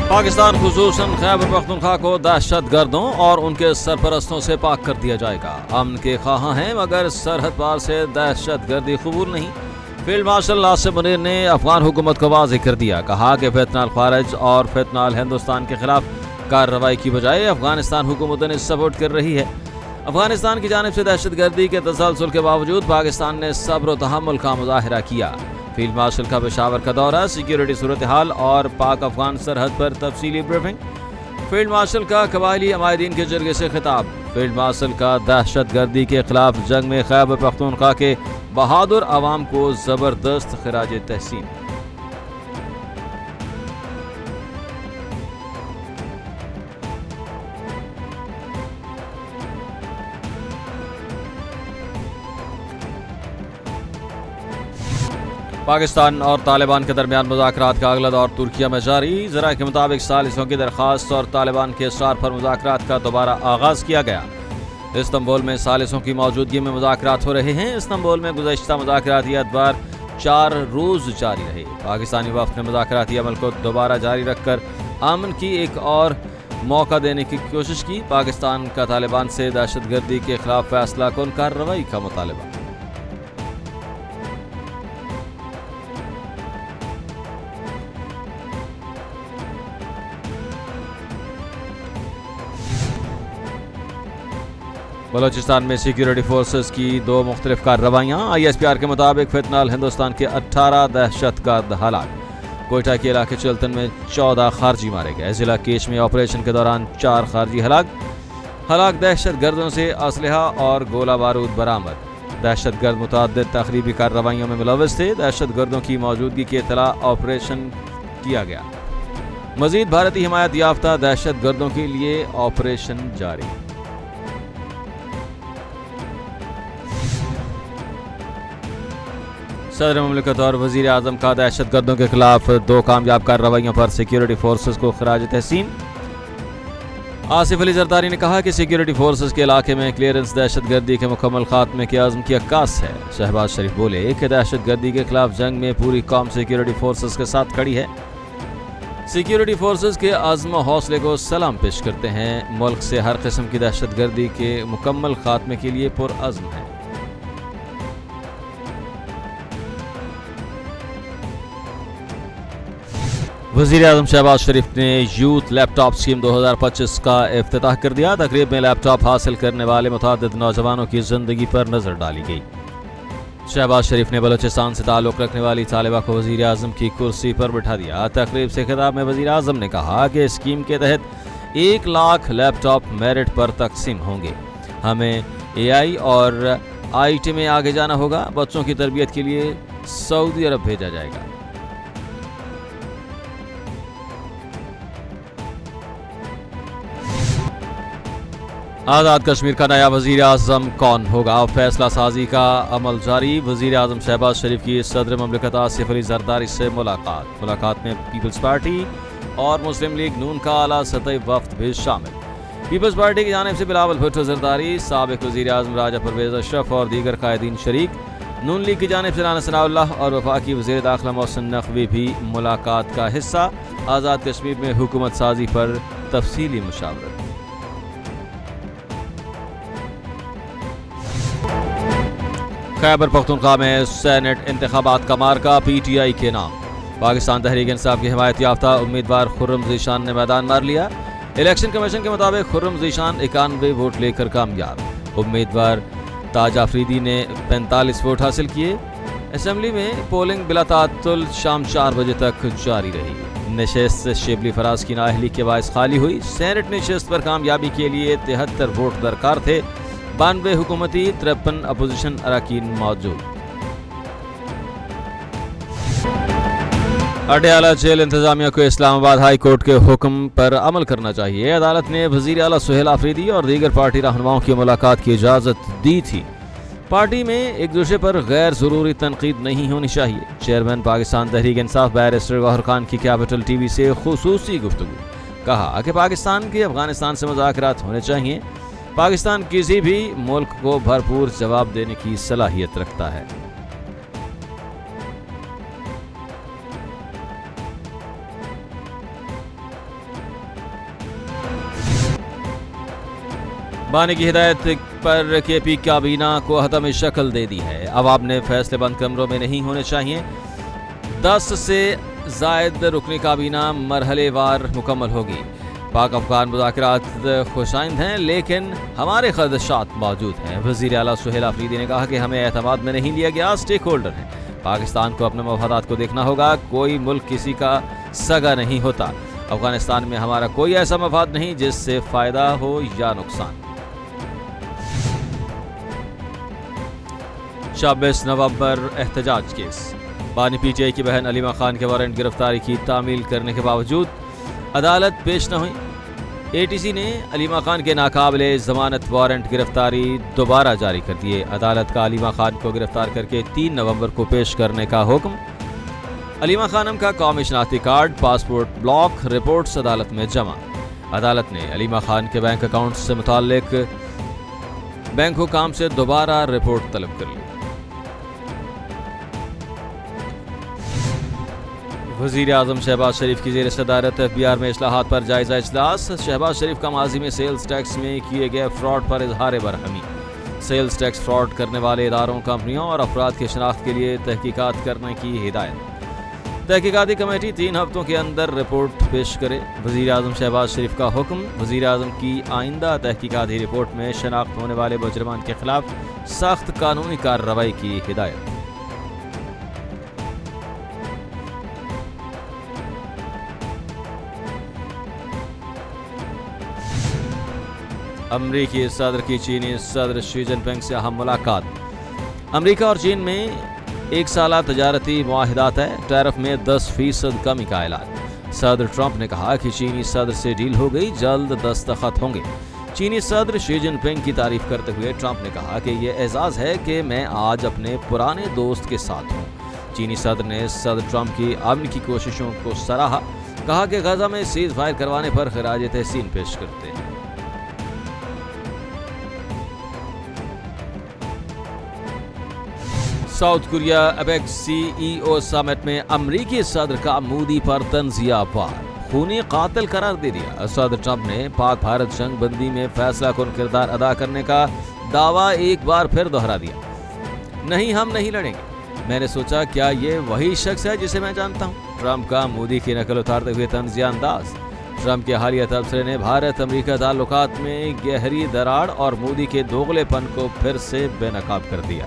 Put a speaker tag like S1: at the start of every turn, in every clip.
S1: پاکستان خصوصاً خیبر پختونخوا کو دہشت گردوں اور ان کے سرپرستوں سے پاک کر دیا جائے گا۔ امن کے خواہاں ہیں مگر سرحد پار سے دہشت گردی قبول نہیں۔ فیلڈ مارشل ناصر منیر نے افغان حکومت کو واضح کر دیا، کہا کہ فتنہ الخوارج اور فتنہ ہندوستان کے خلاف کارروائی کی بجائے افغانستان حکومت نے سپورٹ کر رہی ہے۔ افغانستان کی جانب سے دہشت گردی کے تسلسل کے باوجود پاکستان نے صبر و تحمل کا مظاہرہ کیا۔ فیلڈ مارشل کا پشاور کا دورہ، سیکیورٹی صورتحال اور پاک افغان سرحد پر تفصیلی بریفنگ۔ فیلڈ مارشل کا قبائلی عمائدین کے جرگے سے خطاب۔ فیلڈ مارشل کا دہشت گردی کے خلاف جنگ میں خیبر پختونخوا کے بہادر عوام کو زبردست خراج تحسین۔ پاکستان اور طالبان کے درمیان مذاکرات کا اگلا دور ترکیہ میں جاری۔ ذرائع کے مطابق ثالثوں کی درخواست اور طالبان کے اصرار پر مذاکرات کا دوبارہ آغاز کیا گیا۔ استنبول میں ثالثوں کی موجودگی میں مذاکرات ہو رہے ہیں۔ استنبول میں گزشتہ مذاکراتی ادوار 4 روز جاری رہے۔ پاکستانی وفد نے مذاکراتی عمل کو دوبارہ جاری رکھ کر امن کی ایک اور موقع دینے کی کوشش کی۔ پاکستان کا طالبان سے دہشت گردی کے خلاف فیصلہ کن کارروائی کا مطالبہ۔ بلوچستان میں سیکیورٹی فورسز کی 2 مختلف کارروائیاں۔ ISPR کے مطابق فتنہ ہندوستان کے 18 دہشت گرد ہلاک۔ کوئٹہ کے علاقے چلتن میں 14 خارجی مارے گئے۔ ضلع کیش میں آپریشن کے دوران 4 خارجی ہلاک دہشت گردوں سے اسلحہ اور گولہ بارود برآمد۔ دہشت گرد متعدد تخریبی کارروائیوں میں ملوث تھے۔ دہشت گردوں کی موجودگی کی اطلاع آپریشن کیا گیا۔ مزید بھارتی حمایت یافتہ دہشت گردوں کے لیے آپریشن جاری۔ صدر مملکت اور وزیر اعظم کا دہشت گردوں کے خلاف 2 کامیاب کارروائیوں پر سیکیورٹی فورسز کو خراج تحسین۔ آصف علی زرداری نے کہا کہ سیکیورٹی فورسز کے علاقے میں کلیئرنس دہشت گردی کے مکمل خاتمے کے عزم کی عکاس ہے۔ شہباز شریف بولے کہ دہشت گردی کے خلاف جنگ میں پوری قوم سیکیورٹی فورسز کے ساتھ کھڑی ہے۔ سیکیورٹی فورسز کے عزم و حوصلے کو سلام پیش کرتے ہیں۔ ملک سے ہر قسم کی دہشت گردی کے مکمل خاتمے کے لیے پرعزم ہے۔ وزیر اعظم شہباز شریف نے یوتھ لیپ ٹاپ اسکیم 2025 کا افتتاح کر دیا۔ تقریب میں لیپ ٹاپ حاصل کرنے والے متعدد نوجوانوں کی زندگی پر نظر ڈالی گئی۔ شہباز شریف نے بلوچستان سے تعلق رکھنے والی طالبہ کو وزیر اعظم کی کرسی پر بٹھا دیا۔ تقریب سے خطاب میں وزیر اعظم نے کہا کہ اسکیم کے تحت 1 لاکھ لیپ ٹاپ میرٹ پر تقسیم ہوں گے۔ ہمیں AI اور IT میں آگے جانا ہوگا۔ بچوں کی تربیت کے لیے سعودی عرب بھیجا جائے گا۔ آزاد کشمیر کا نیا وزیر اعظم کون ہوگا؟ فیصلہ سازی کا عمل جاری۔ وزیر اعظم شہباز شریف کی صدر مملکت آصف علی زرداری سے ملاقات میں پیپلز پارٹی اور مسلم لیگ نون کا اعلیٰ سطحی وفد بھی شامل۔ پیپلز پارٹی کی جانب سے بلاول بھٹو زرداری، سابق وزیر اعظم راجہ پرویز اشرف اور دیگر قائدین شریک۔ نون لیگ کی جانب سے رانا ثناء اللہ اور وفاقی وزیر داخلہ محسن نقوی بھی ملاقات کا حصہ۔ آزاد کشمیر میں حکومت سازی پر تفصیلی مشاورت۔ خیبر پختونخوا میں سینٹ انتخابات کا مارکہ PTI کے نام۔ پاکستان تحریک انصاف کی حمایت یافتہ امیدوار خرم ذیشان نے میدان مار لیا۔ الیکشن کمیشن کے مطابق خرم ذیشان 91 ووٹ لے کر کامیاب۔ امیدوار تاج آفریدی نے 45 ووٹ حاصل کیے۔ اسمبلی میں پولنگ بلا تعطل شام 4 بجے تک جاری رہی۔ نشست شیبلی فراز کی نااہلی کے باعث خالی ہوئی۔ سینٹ نشست پر کامیابی کے لیے 73 ووٹ درکار تھے۔ 92 حکومتی، 53 اپوزیشن اراکین موجود۔ اڈیالہ جیل انتظامیہ کو اسلام آباد ہائی کورٹ کے حکم پر عمل کرنا چاہیے۔ عدالت نے وزیر اعلیٰ سہیل آفریدی اور دیگر پارٹی رہنماؤں کی ملاقات کی اجازت دی تھی۔ پارٹی میں ایک دوسرے پر غیر ضروری تنقید نہیں ہونی چاہیے۔ چیئرمین پاکستان تحریک انصاف بیرسٹر گوہر خان کی کیپٹل TV سے خصوصی گفتگو۔ کہا کہ پاکستان کے افغانستان سے مذاکرات ہونے چاہیے۔ پاکستان کسی بھی ملک کو بھرپور جواب دینے کی صلاحیت رکھتا ہے۔ بانی کی ہدایت پر کے پی کابینہ کو حتمی شکل دے دی ہے۔ عوام نے فیصلے بند کمروں میں نہیں ہونے چاہیے۔ 10 سے زائد رکنی کابینہ مرحلے وار مکمل ہوگی۔ پاک افغان مذاکرات خوش آئند ہیں لیکن ہمارے خدشات موجود ہیں۔ وزیر اعلیٰ سہیل آفریدی نے کہا کہ ہمیں اعتماد میں نہیں لیا گیا، اسٹیک ہولڈر ہیں۔ پاکستان کو اپنے مفادات کو دیکھنا ہوگا، کوئی ملک کسی کا سگا نہیں ہوتا۔ افغانستان میں ہمارا کوئی ایسا مفاد نہیں جس سے فائدہ ہو یا نقصان۔ 26 نومبر احتجاج کیس۔ بانی پی ٹی آئی کی بہن علیمہ خان کے وارنٹ گرفتاری کی تعمیل کرنے کے باوجود عدالت پیش نہ ہوئی۔ اے ٹی سی نے علیمہ خان کے ناقابل ضمانت وارنٹ گرفتاری دوبارہ جاری کر دیے۔ عدالت کا علیمہ خان کو گرفتار کر کے 3 نومبر کو پیش کرنے کا حکم۔ علیمہ خانم کا قومی شناختی کارڈ، پاسپورٹ بلاک رپورٹس عدالت میں جمع۔ عدالت نے علیمہ خان کے بینک اکاؤنٹ سے متعلق بینک حکام سے دوبارہ رپورٹ طلب کر لی۔ وزیر اعظم شہباز شریف کی زیر صدارت ایف بی آر میں اصلاحات پر جائزہ اجلاس۔ شہباز شریف کا ماضی میں سیلز ٹیکس میں کیے گئے فراڈ پر اظہار برہمی۔ سیلز ٹیکس فراڈ کرنے والے اداروں، کمپنیوں اور افراد کی شناخت کے لیے تحقیقات کرنے کی ہدایت۔ تحقیقاتی کمیٹی 3 ہفتوں کے اندر رپورٹ پیش کرے، وزیر اعظم شہباز شریف کا حکم۔ وزیر اعظم کی آئندہ تحقیقاتی رپورٹ میں شناخت ہونے والے مجرمان کے خلاف سخت قانونی کارروائی کی ہدایت۔ امریکی صدر کی چینی صدر شی جن پنگ سے اہم ملاقات۔ امریکہ اور چین میں 1 سالہ تجارتی معاہدات ہے، ٹیرف میں 10% کمی کا اعلان۔ صدر ٹرمپ نے کہا کہ چینی صدر سے ڈیل ہو گئی، جلد دستخط ہوں گے۔ چینی صدر شی جن پنگ کی تعریف کرتے ہوئے ٹرمپ نے کہا کہ یہ اعزاز ہے کہ میں آج اپنے پرانے دوست کے ساتھ ہوں۔ چینی صدر نے صدر ٹرمپ کی امن کی کوششوں کو سراہا، کہا کہ غزہ میں سیز فائر کروانے پر خراج تحسین پیش کرتے ہیں۔ ساؤتھ کوریا اپیک سی ای او سمٹ میں امریکی صدر کا مودی پر طنزیہ وار، خونی قاتل قرار دے دیا۔ صدر ٹرمپ نے پاک بھارت جنگ بندی میں فیصلہ کن کردار ادا کرنے کا دعویٰ ایک بار پھر دہرا دیا۔ نہیں، ہم نہیں لڑیں گے۔ میں نے سوچا کیا یہ وہی شخص ہے جسے میں جانتا ہوں؟ ٹرمپ کا مودی کی نقل اتارتے ہوئے طنزیہ انداز۔ ٹرمپ کے حالیہ تبصرے نے بھارت امریکہ تعلقات میں گہری دراڑ اور مودی کے دوغلے پن کو پھر سے بے نقاب کر دیا۔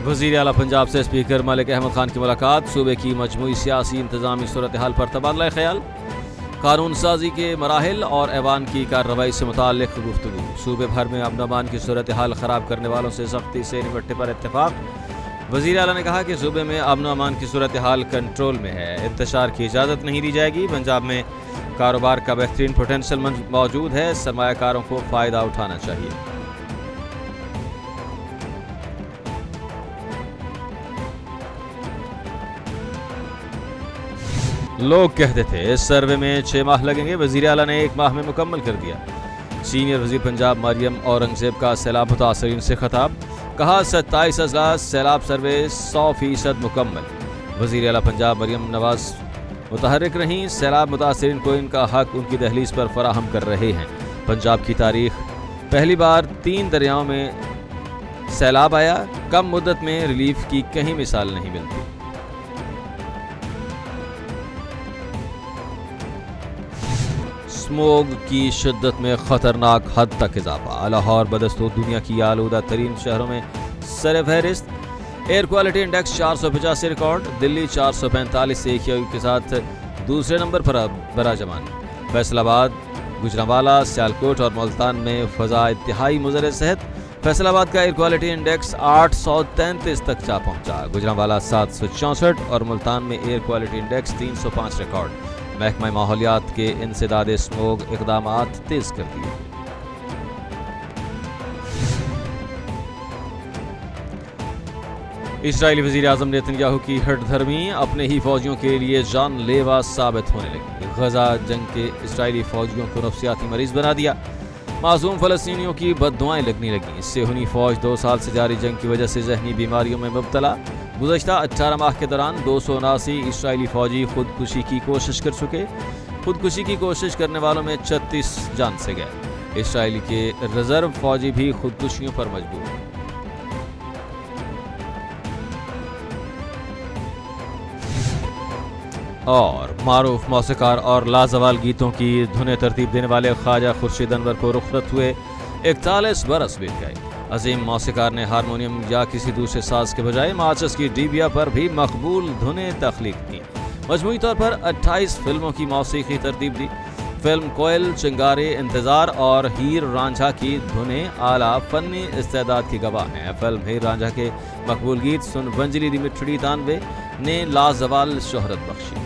S1: وزیر اعلیٰ پنجاب سے اسپیکر ملک احمد خان کی ملاقات، صوبے کی مجموعی سیاسی انتظامی صورتحال پر تبادلہ خیال، قانون سازی کے مراحل اور ایوان کی کارروائی سے متعلق گفتگو، صوبے بھر میں امن و امان کی صورتحال خراب کرنے والوں سے سختی سے نمٹنے پر اتفاق۔ وزیر اعلیٰ نے کہا کہ صوبے میں امن و امان کی صورتحال کنٹرول میں ہے، انتشار کی اجازت نہیں دی جائے گی۔ پنجاب میں کاروبار کا بہترین پوٹینشیل موجود ہے، سرمایہ کاروں کو فائدہ اٹھانا چاہیے۔ لوگ کہتے تھے اس سروے میں 6 ماہ لگیں گے، وزیر اعلیٰ نے 1 ماہ میں مکمل کر دیا۔ سینئر وزیر پنجاب مریم اورنگزیب کا سیلاب متاثرین سے خطاب، کہا 27 اضلاع سیلاب سروے 100% مکمل۔ وزیر اعلیٰ پنجاب مریم نواز متحرک رہیں، سیلاب متاثرین کو ان کا حق ان کی دہلیز پر فراہم کر رہے ہیں۔ پنجاب کی تاریخ پہلی بار 3 دریاؤں میں سیلاب آیا، کم مدت میں ریلیف کی کہیں مثال نہیں ملتی۔ اسموگ کی شدت میں خطرناک حد تک اضافہ، لاہور بدستور دنیا کی آلودہ ترین شہروں میں سر فہرست۔ ایئر کوالٹی انڈیکس 485 ریکارڈ، دلی 445 سے ایک کے ساتھ دوسرے نمبر پر براجمان۔ فیصل آباد، گوجرانوالہ، سیالکوٹ اور ملتان میں فضا انتہائی مضر صحت۔ فیصل آباد کا ایئر کوالٹی انڈیکس 833 تک جا پہنچا، گوجرانوالہ 764 اور ملتان میں ایئر کوالٹی انڈیکس 305 ریکارڈ۔ محکمہ ماحولیات کے انسداد اسموگ اقدامات تیز کر دیے۔ اسرائیلی وزیر اعظم نیتن یاہو کی ہٹ دھرمی اپنے ہی فوجیوں کے لیے جان لیوا ثابت ہونے لگی۔ غزہ جنگ کے اسرائیلی فوجیوں کو نفسیاتی مریض بنا دیا، معصوم فلسطینیوں کی بد دعائیں لگنے لگیں۔ صہیونی فوج 2 سال سے جاری جنگ کی وجہ سے ذہنی بیماریوں میں مبتلا، گزشتہ 18 ماہ کے دوران 279 اسرائیلی فوجی خودکشی کی کوشش کر چکے. خودکشی کی کوشش کرنے والوں میں 36 جان سے گئے. اسرائیل کے ریزرو فوجی بھی خودکشیوں پر مجبور. اور معروف موسیقار اور لازوال گیتوں کی دھنیں ترتیب دینے والے خواجہ خورشید انور کو رخصت ہوئے 41 برس بیت گئے. عظیم موسیقار نے ہارمونیم یا کسی دوسرے ساز کے بجائے ماچس کی ڈیبیا پر بھی مقبول دھنیں تخلیق کی. مجموعی طور پر 28 فلموں کی موسیقی ترتیب دی. فلم کوئل، چنگارے، انتظار اور ہیر رانجھا کی دھنیں اعلیٰ فنی استعداد کی گواہ ہیں. فلم ہیر رانجھا کے مقبول گیت سن ونجلی دی مٹھڑی تانوے نے لازوال شہرت بخشی.